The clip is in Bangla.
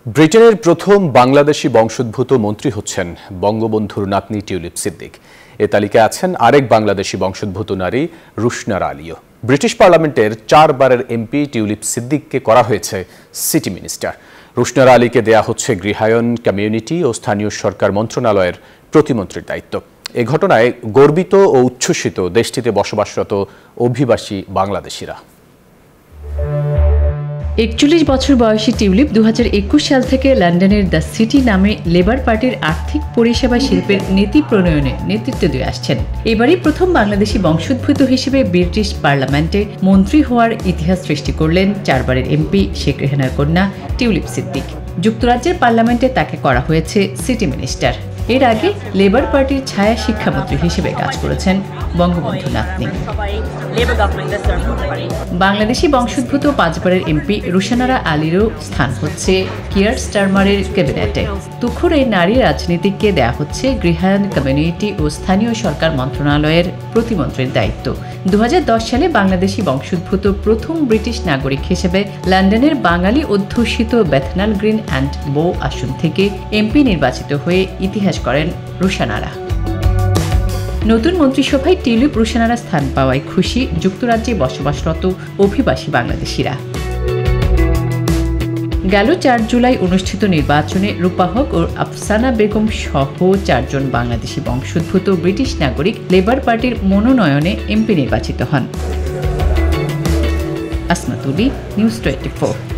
ব্রিটেনের প্রথম বাংলাদেশি বংশোদ্ভূত মন্ত্রী হচ্ছেন বঙ্গবন্ধুর নাতনি টিউলিপ সিদ্দিক। এ তালিকায় আছেন আরেক বাংলাদেশি বংশোদ্ভূত নারী রুশনারা আলীও। ব্রিটিশ পার্লামেন্টের 4 বারের এমপি টিউলিপ সিদ্দিককে করা হয়েছে সিটি মিনিস্টার। রুশনারা আলীকে দেয়া হচ্ছে গৃহায়ন, কমিউনিটি ও স্থানীয় সরকার মন্ত্রণালয়ের প্রতিমন্ত্রীর দায়িত্ব। এ ঘটনায় গর্বিত ও উচ্ছ্বসিত দেশটিতে বসবাসরত অভিবাসী বাংলাদেশিরা। 41 বছর বয়সী টিউলিপ 2021 সাল থেকে লন্ডনের দ্য সিটি নামে লেবার পার্টির আর্থিক পরিষেবা শিল্পের নীতি প্রণয়নে নেতৃত্ব দিয়ে আসছেন। এবারই প্রথম বাংলাদেশি বংশোদ্ভূত হিসেবে ব্রিটিশ পার্লামেন্টে মন্ত্রী হওয়ার ইতিহাস সৃষ্টি করলেন 4 বারের এমপি শেখ রেহানার কন্যা টিউলিপ সিদ্দিক। যুক্তরাজ্যের পার্লামেন্টে তাকে করা হয়েছে সিটি মিনিস্টার। এর আগে লেবার পার্টির ছায়া শিক্ষামন্ত্রী হিসেবে কাজ করেছেন বঙ্গবন্ধু নাতনি। বাংলাদেশি বংশোদ্ভূত 5 বারের এমপি রুশনারা আলীরও স্থান হচ্ছে কিয়ার স্টারমারের ক্যাবিনেটে। তুখোড়ে নারী রাজনীতিককে দেয়া হচ্ছে গৃহায়ন, কমিউনিটি ও স্থানীয় সরকার মন্ত্রণালয়ের প্রতিমন্ত্রীর দায়িত্ব। 2010 সালে বাংলাদেশি বংশোদ্ভূত প্রথম ব্রিটিশ নাগরিক হিসেবে লন্ডনের বাঙালি অধ্যুষিত বেথনাল গ্রিন অ্যান্ড বো আসন থেকে এমপি নির্বাচিত হয়ে ইতিহাস করেন রুশনারা। নতুন মন্ত্রিসভায় টিউলিপ রুশনারা স্থান পাওয়ায় খুশি যুক্তরাজ্যে বসবাসরত অভিবাসী বাংলাদেশিরা। গেল 4 জুলাই অনুষ্ঠিত নির্বাচনে রূপা হক ও আফসানা বেগম সহ 4 জন বাংলাদেশি বংশোদ্ভূত ব্রিটিশ নাগরিক লেবার পার্টির মনোনয়নে এমপি নির্বাচিত হন। আসমাতুলি, নিউজ 24।